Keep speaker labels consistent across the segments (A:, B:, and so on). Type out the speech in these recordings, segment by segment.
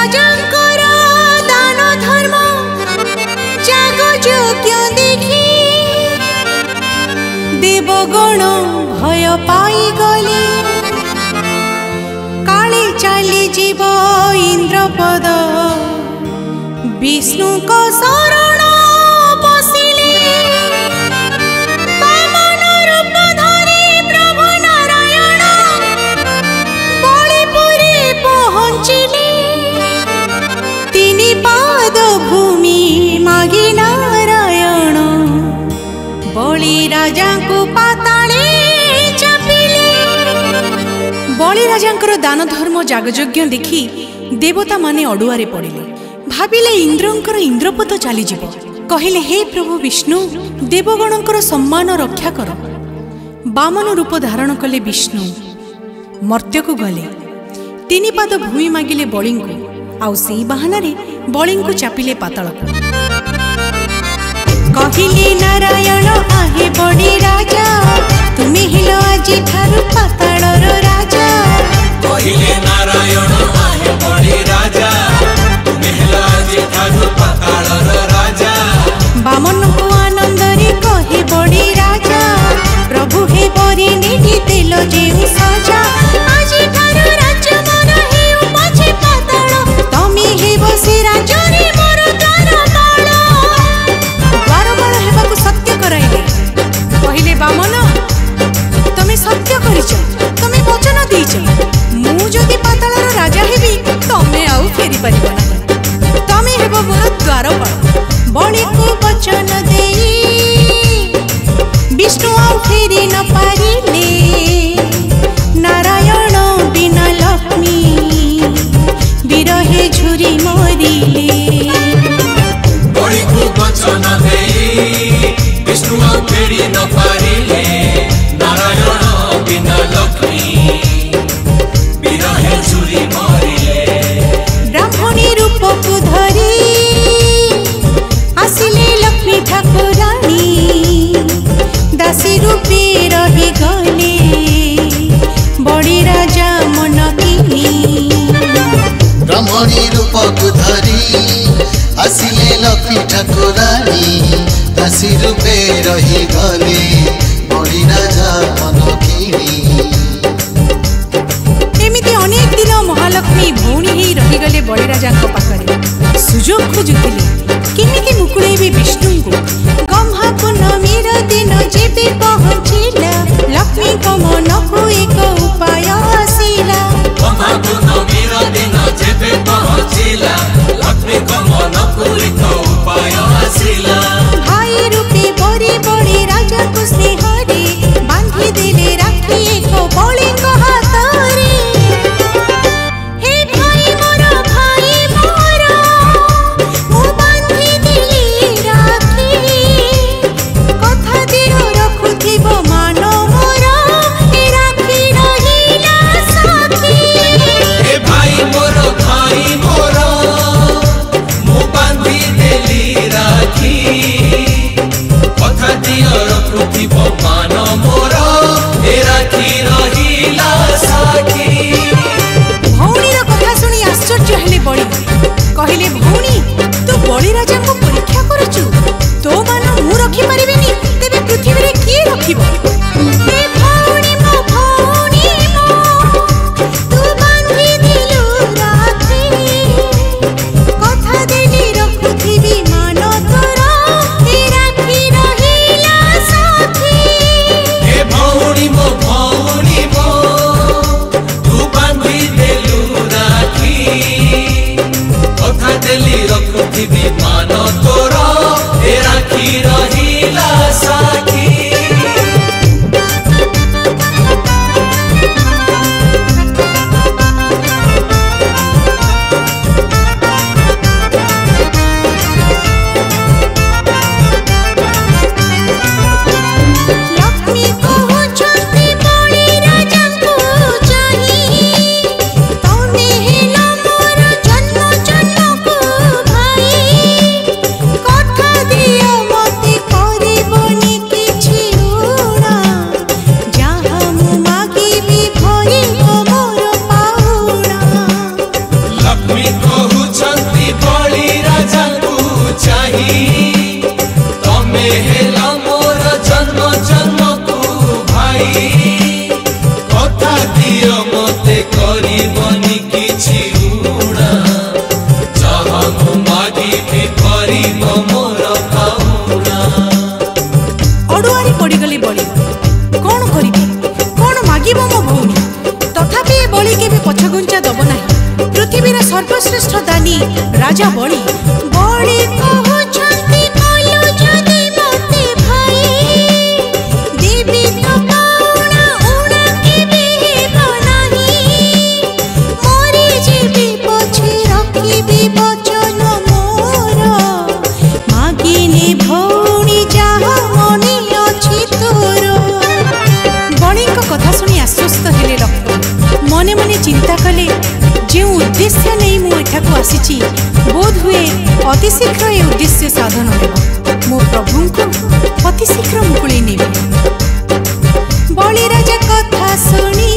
A: राजांकर दान धर्म जाग यज्ञ देखी देवगण भय पाई गले काले चली जीव इंद्रपद विष्णु को शरण बसिले वामन रूप धरी प्रभु नारायण बलिपुरी पहुँचिले तीन पाद भूमि मागी नारायण बलि राजा को पाताले चापिले बलि राजांकर दान धर्म जागयज्ञ देखी देवता माने अडुआरे पड़िले भाविले इंद्रंकर इंद्रपद चली जीव कहले हे प्रभु विष्णु देवगणकर सम्मान रक्षा कर वामन रूप धारण कले विष्णु मर्त्य को गले तीन पाद भूमि मागिले बलि आउ सेई बहाना रे बलि चापिले पाताल कहले नारायण आहे बड़ी राजा तुमे हिलो आज ठारू पातालर राजा
B: कहले नारायण आहे बड़ी राजा तुमे हिलो आज ठारू पातालर राजा
A: वामन को आनंद रे कहे बड़ी राजा प्रभु हे बरी नेही तेल जेउ सजा आज ठारू राज्य मन हेउ पछे पाताल तमे हे बसे राजा रे मोर द्वार बाल हेबाकु सत्य कराइले कहले वामन तमे सत्य करिछ तमे वचन देइछ मु जदि पातालर राजा हेबी तमे आउ फेरी परिबो ना तमे हेबो मोर द्वारपाल बलि को वचन देई विष्णु आउ फेरी न पारिले नारायण बिना लक्ष्मी विरहे झुरी मरिले
B: बलि को वचन देई विष्णु आउ फेरी न पारिले नारायण बिना लक्ष्मी विरहे झुरी मरिले
A: ब्राह्मणी रूप को धरी आसिले लक्ष्मी ठाकुरानी दासी रूपे रही गले बड़ी राजा मन किनी
C: ब्राह्मणी रूप को धरी आसिले लक्ष्मी ठाकुरानी दासी रूपे रही गले बड़ी राजा मन किनी
A: एमिति अनेक दिन महालक्ष्मी भौणी ही रहीगले बलि राजा पाखरे सुजोग खोजुथिले केमिति मुकुळेबे विष्णु को गम्हा पूर्णमीर दिन जेबे पहुँचिला लक्ष्मी को मन को एक उपाय आसिला
B: गम्हा पूर्णमीर दिन जेबे पहुँचिला लक्ष्मी को मन को एक उपाय आसिला
A: भाई रूपे बरी बड़ी राजा को स्नेहरे बांधी देले राखी एक बलि को हाथरे हे भाई मोर मु बांधी देली राखी कथा दियो रखुथिबो मान मोर ए राखी रही बलि केबे पछगुंचा दब नाही। पृथ्वीर सर्वश्रेष्ठ दानी राजा बलि बलि कहउछंती कलु जदि मते भाई देवी तो पाउना उणा केबे हेबो नाही। मरि जेबी पछे रखिबी वचन मोर मागिने भौणी जाहा मने अछि तोर। बलिक कथा शुणी आश्वस्त हेले लक्ष्मण मने मने चिंता कले जे उद्देश्य नहीं मु एठाकु आसीची बोध हुए अति शीघ्र ए उद्देश्य साधन हेबो। मो प्रभु को अति शीघ्र मुकुली नेबे। बलि राजा कथा शुणी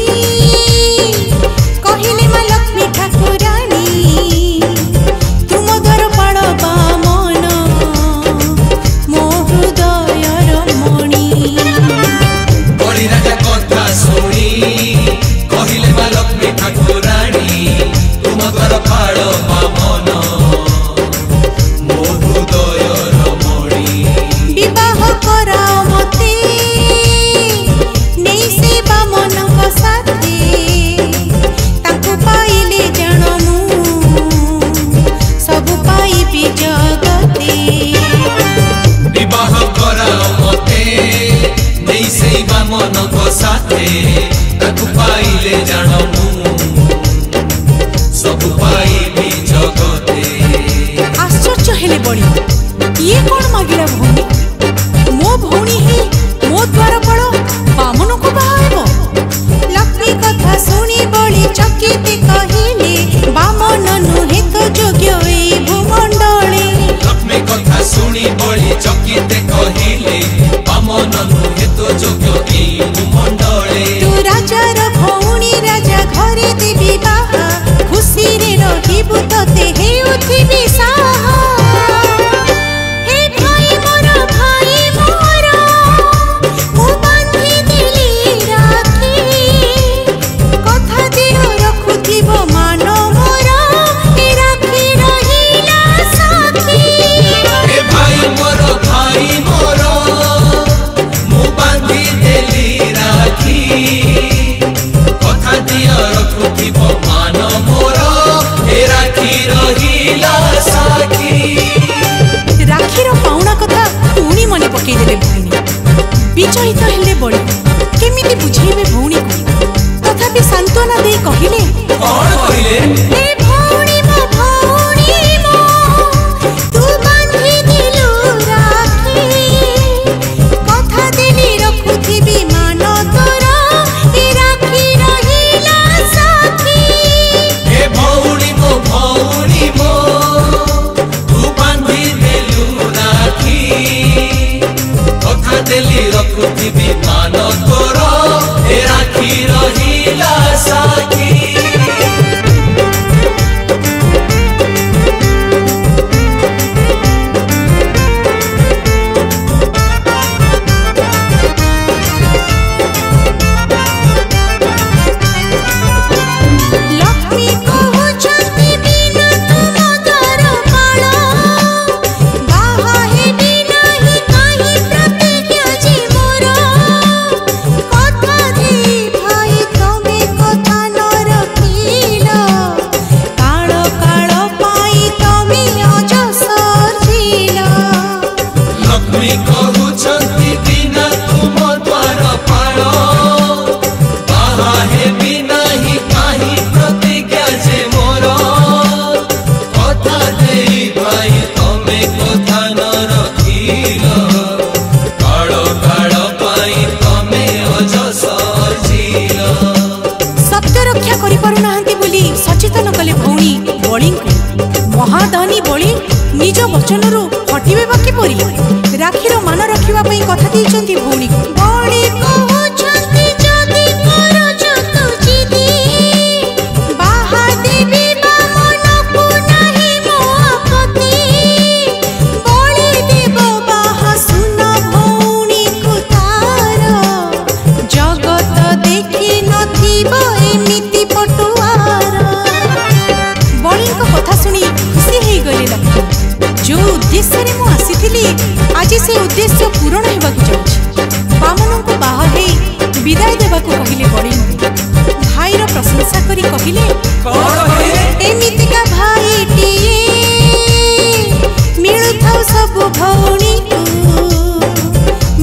A: कहिले मा लक्ष्मी ठाकुरानी तुम द्वार पाड़ बामन मो हृदयर मणि।
B: बलि राजा कथा शुणी कहिले मा लक्ष्मी ठाकुरानी तुम द्वार पाड़ बामन मो हृदयर मणि।
A: विवाह कराओ मते नहीं से बामन को साथे ताकु पाइले जान मु सब पाइबी जगते।
B: विवाह कराओ मते नहीं से बामन को साथे ताकु पाइले जान मु सब पाइबी जगते।
A: आश्चर्य हेले बलि ये कौन मागिला भौणी? मो भौणी ही मो द्वार पड़ो बामन को बाहाबो। लक्ष्मी कथा शुणी बलि चकित कहिले बामन नुहे तो योग्य ए भूमंडले।
B: लक्ष्मी कथा शुणी बलि चकित कहिले बामन नुहे तो योग्य ए भूमंडले।
A: तू राजार भौणी राजा घरे देवी बाहा खुशी रे रहिबु तते हेउथिबि साहा। हे भाई मोर मु बांधी देली राखी कथा दियो रखुथिबो मान मोर ए राखी रहिला साथी।
B: हे भाई मोर मु बांधी देली राखी कथा दियो रखुथिबो मान मोर ए राखी रहिला साखी।
A: राखीर पाउना कथा पुणी मन पकईदेले भौणी। विचलित हेले बलि केमिति बुझेबे भौणी को। तथापि सांत्वना दे कहिले
B: कौन कहिले?
A: हे भौणी मो तू बांधी दिलु राखी कथा देली रखुथिबि मान तोर ए राखी रहिला साथी।
B: हे भौणी मो तू बांधी देलु राखी कथा देली रखुथिबि मान तोर ए राखी रहिला साखी।
A: लक्ष्मी कहउछंती बिना तुम द्वार पाड़ बाहा हेबि नाही काहि प्रतिज्ञा जे मोर। कथा दे भाई तमे कथा न रखिल काळ काळ पाई तमे अजसर झिल।
B: लक्ष्मी कहउछंती बिना तुम द्वार पाड़ बाहा हेबि नाही काहि प्रतिज्ञा जे मोर। कथा देई भाई तमे कथा न रखिल काळ काळ पाई तमे अजसर झिल।
A: सत्य रक्षा करि पारु नाहंती बोली सचेतन कले भौणी बलि को। महादानी बलि निज वचनरु हटिबे बाकी परी राखीर मान रखिबा पई कथा देइचंती भौणी को। बलि कहउछंती जदि करज तु जिदी बाहा देबी बामन को नाही मो आपत्ति। बलि देव बाहा सुन भौणी को तार जगत देखि नथिब एमिति पटुआर। बलि को कथा शुणी खुशी हेई गले लक्ष्मण। जो उद्देश्य रे मु आसीथिली आज से उद्देश्य पूर्ण हेबाकु जाउछि। बामन को बाहा हेई विदाय देबाकु कहिले बलि भाईर प्रशंसा तमाशा करी कहिले
B: कौन कहिले
A: एमितिका भाईटिए मिलुथाउ सब भौणी को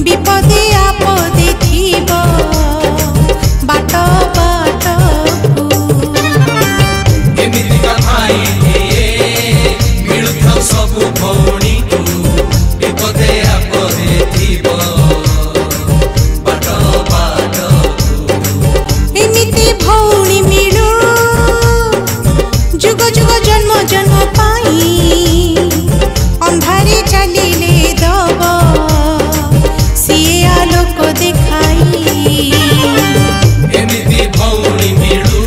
A: विपदे आपदे थिब बाट बाट
B: एमितिका भाईटिए मिलुथाउ सब भौणी को विपदे आपदे थिब बाट बाट
A: एमिति भौणी मिलु जुग जुग जन्म जन्म पाई अंधारे चलिले दब सिए आलोक देखाई
B: एमिति भौणी मिलु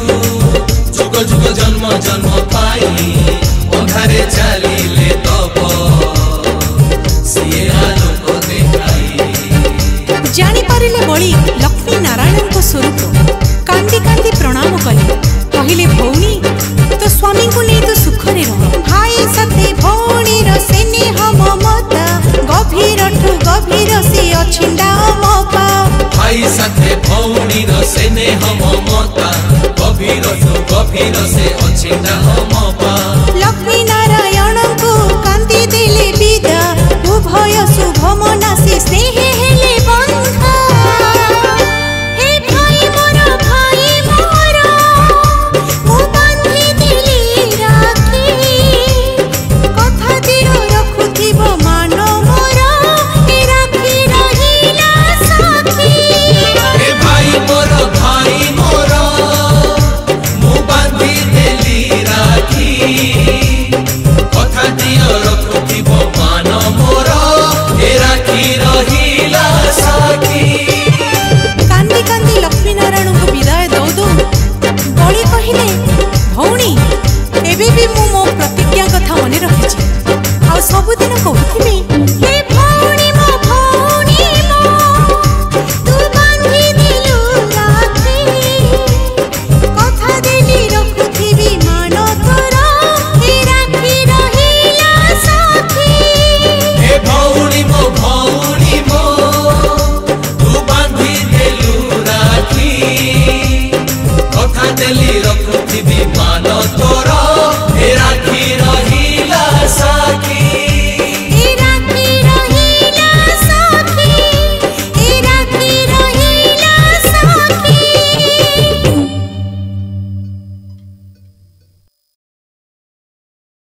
B: जुग जुग जन्म जन्म पाई अंधारे चलिले दब सिए आलोक देखाई
A: जानी पारिले बड़ी लक्ष्मी नारायण को स्वरूप कांदी कांदी प्रणाम कले कहले भौणी तो स्वामी को नहीं तो सुखरे रह भाई साथे भौणी रो स्नेह ममता गभीर ठु गभीर से अछिंडा मका
B: भाई साथे भौणी रो स्नेह ममता गभीर ठु गभीर से अछिंडा मका
A: लक्ष्मी नारायण को कांदी देले विदा उभय शुभ मना से स्नेह हेले बंधा हे भाई मोर मु बांधी देली राखी कथा दियो रखुथिब मान मोर हे राखी रहिला साथी
B: ए भाई मोर मु बांधी देली राखी कथा दियो रखुथिब मान मोर ए राखी रहिला साथी
A: कांदी कांदी लक्ष्मी नारायण को विदाय दौ दौ बड़ी कहले भौणी एबे भी मु मो प्रतिज्ञा कथा मने रखिछि आ सबुदिन कहथिबे हे भौणी मो तू बांधी दिलु राखी कथा देली रखुथिबी मान तोर हे राखी रहिला साथी
B: ए भौणी मो तू बांधी देलु राखी कथा देली रखुथिबी मान तोर